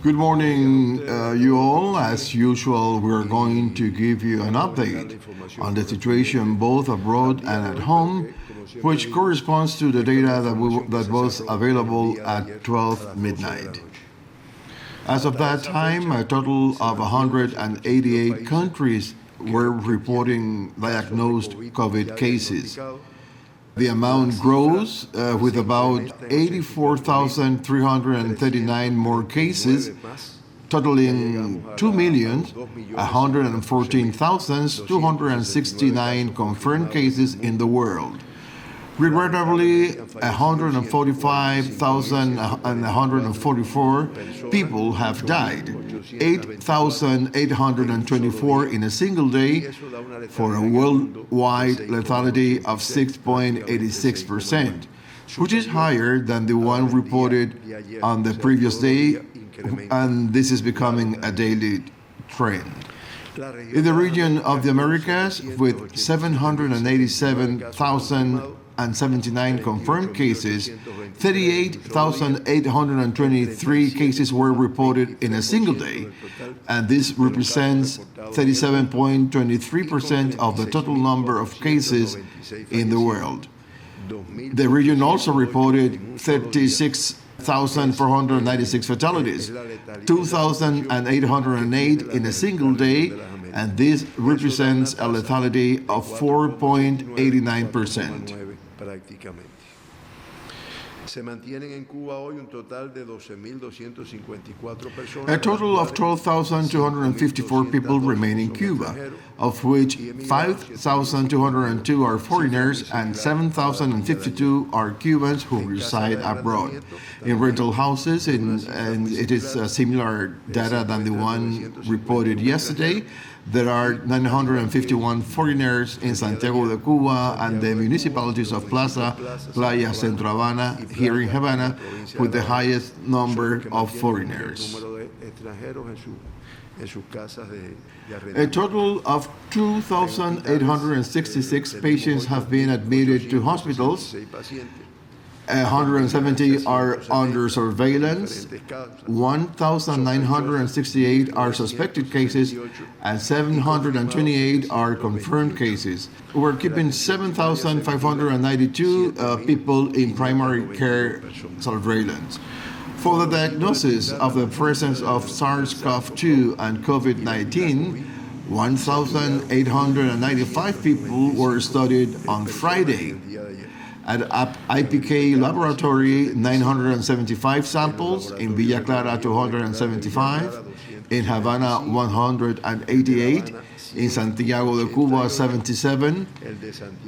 Good morning, you all. As usual, we're going to give you an update on the situation both abroad and at home, which corresponds to the data that was available at 12 midnight. As of that time, a total of 188 countries were reporting diagnosed COVID cases. The amount grows with about 84,339 more cases, totaling 2,114,269 confirmed cases in the world. Regrettably, 145,144 people have died, 8,824 in a single day, for a worldwide lethality of 6.86%, which is higher than the one reported on the previous day, and this is becoming a daily trend. In the region of the Americas, with 787,079 confirmed cases, 38,823 cases were reported in a single day, and this represents 37.23% of the total number of cases in the world. The region also reported 36,496 fatalities, 2,808 in a single day, and this represents a lethality of 4.89%. A total of 12,254 people remain in Cuba, of which 5,202 are foreigners and 7,052 are Cubans who reside abroad in rental houses, and it is similar data than the one reported yesterday. There are 951 foreigners in Santiago de Cuba and the municipalities of Plaza, Playa, Centro Habana, here in Havana, with the highest number of foreigners. A total of 2,866 patients have been admitted to hospitals. 170 are under surveillance, 1,968 are suspected cases, and 728 are confirmed cases. We're keeping 7,592 people in primary care surveillance. For the diagnosis of the presence of SARS-CoV-2 and COVID-19, 1,895 people were studied on Friday. At IPK Laboratory, 975 samples, in Villa Clara, 275, in Havana, 188, in Santiago de Cuba, 77,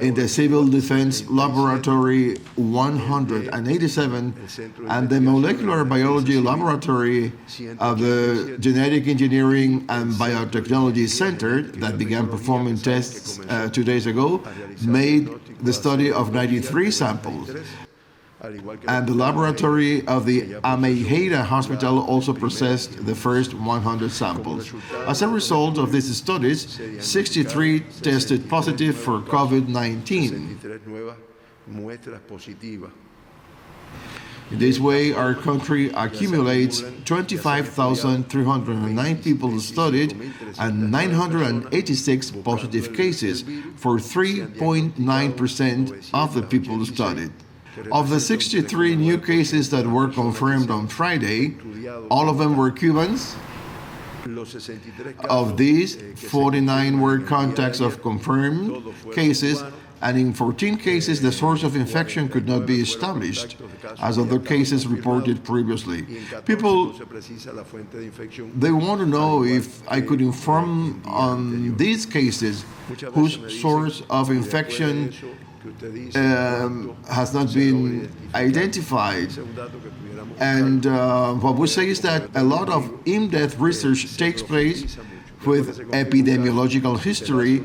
in the Civil Defense Laboratory, 187, and the Molecular Biology Laboratory of the Genetic Engineering and Biotechnology Center, that began performing tests 2 days ago, made the study of 93 samples. And the laboratory of the Ameijeira Hospital also processed the first 100 samples. As a result of these studies, 63 tested positive for COVID-19. In this way, our country accumulates 25,309 people studied and 986 positive cases for 3.9% of the people studied. Of the 63 new cases that were confirmed on Friday, all of them were Cubans. Of these, 49 were contacts of confirmed cases, and in 14 cases, the source of infection could not be established, as other cases reported previously. People, they want to know if I could inform on these cases whose source of infection has not been identified. And what we say is that a lot of in-depth research takes place with epidemiological history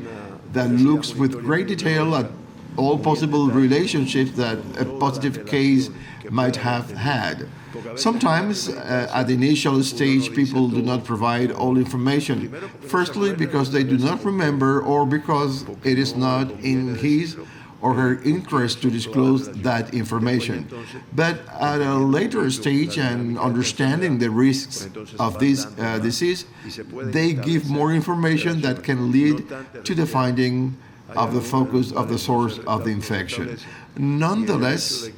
that looks with great detail at all possible relationships that a positive case might have had. Sometimes, at the initial stage, people do not provide all information. Firstly, because they do not remember, or because it is not in his or her interest to disclose that information. But at a later stage and understanding the risks of this disease, they give more information that can lead to the finding of the focus of the source of the infection. Nonetheless,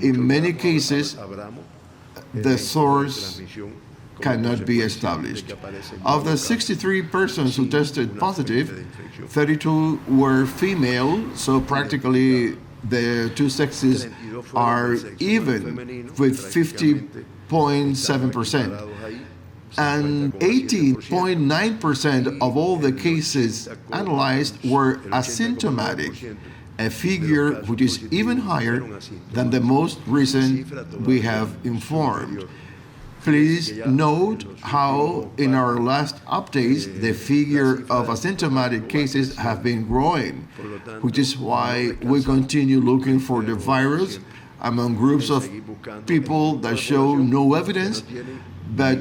in many cases, the source cannot be established. Of the 63 persons who tested positive, 32 were female, so practically the two sexes are even with 50.7%. And 18.9% of all the cases analyzed were asymptomatic, a figure which is even higher than the most recent we have informed. Please note how in our last updates the figure of asymptomatic cases have been growing, which is why we continue looking for the virus among groups of people that show no evidence, but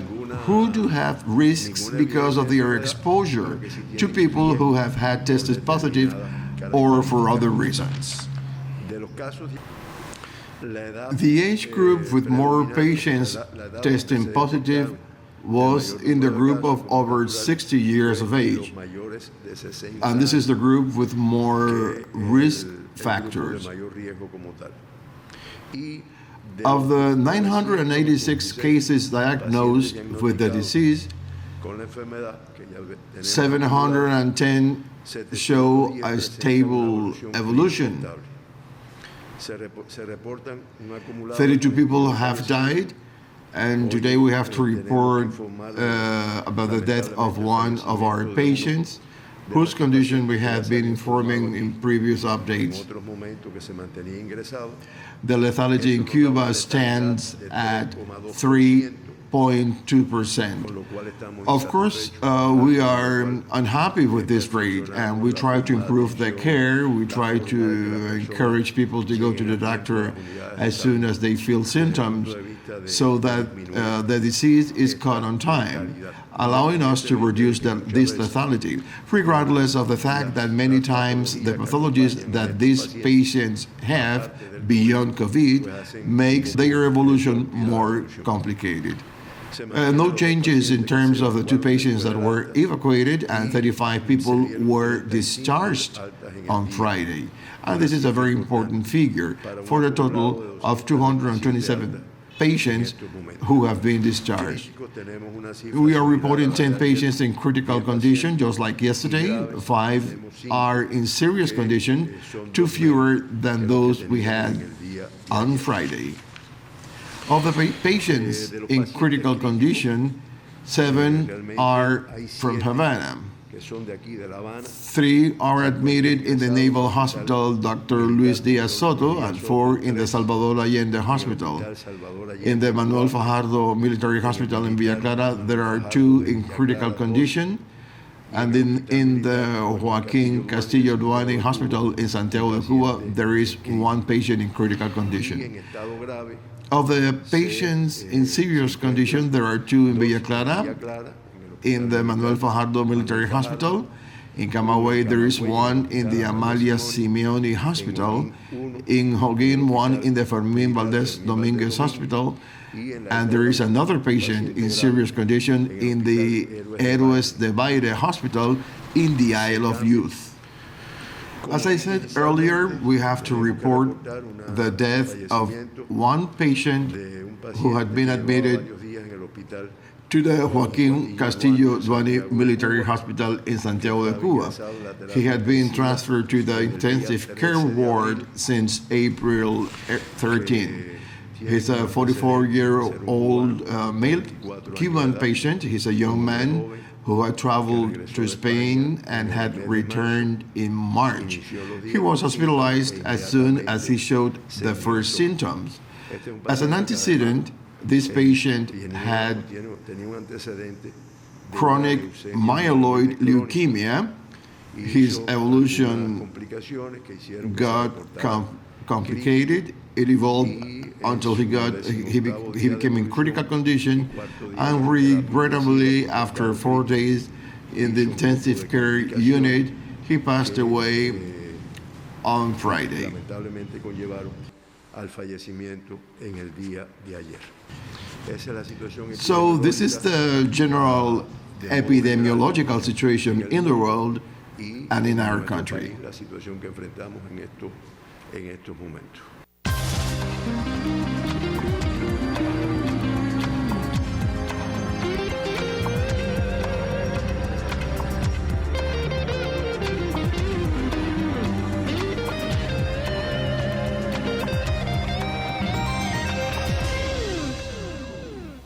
who do have risks because of their exposure to people who have had tested positive or for other reasons. The age group with more patients testing positive was in the group of over 60 years of age, and this is the group with more risk factors. Of the 986 cases diagnosed with the disease, 710 show a stable evolution. 32 people have died, and today we have to report about the death of one of our patients, whose condition we had been informing in previous updates. The lethality in Cuba stands at 3.2%. Of course, we are unhappy with this rate, and we try to improve the care. We try to encourage people to go to the doctor as soon as they feel symptoms, so that the disease is caught on time, allowing us to reduce this lethality, regardless of the fact that many times the pathologies that these patients have beyond COVID makes their evolution more complicated. No changes in terms of the two patients that were evacuated, and 35 people were discharged on Friday. And this is a very important figure for a total of 227 patients who have been discharged. We are reporting 10 patients in critical condition, just like yesterday. 5 are in serious condition, 2 fewer than those we had on Friday. Of the patients in critical condition, 7 are from Havana. 3 are admitted in the Naval Hospital Dr. Luis Diaz Soto, and 4 in the Salvador Allende Hospital. In the Manuel Fajardo Military Hospital in Villa Clara, there are 2 in critical condition, and in the Joaquin Castillo Duran Hospital in Santiago de Cuba, there is 1 patient in critical condition. Of the patients in serious condition, there are 2 in Villa Clara, in the Manuel Fajardo Military Hospital. In Camagüey, there is 1 in the Amalia Simeoni Hospital. In Holguín, 1 in the Fermín Valdés Domínguez Hospital. And there is another patient in serious condition in the Héroes de Baile Hospital in the Isle of Youth. As I said earlier, we have to report the death of 1 patient who had been admitted to the Joaquin Castillo Duran Military Hospital in Santiago de Cuba. He had been transferred to the intensive care ward since April 13. He's a 44-year-old male Cuban patient. He's a young man who had traveled to Spain and had returned in March. He was hospitalized as soon as he showed the first symptoms. As an antecedent, this patient had chronic myeloid leukemia. His evolution got complicated. It evolved until he became in critical condition, and regrettably, after 4 days in the intensive care unit, he passed away on Friday. Lamentablemente conllevaron al fallecimiento en el día de ayer. Esa es la situación So this is the general epidemiological situation in the world and in our country. La situación que enfrentamos en estos momentos.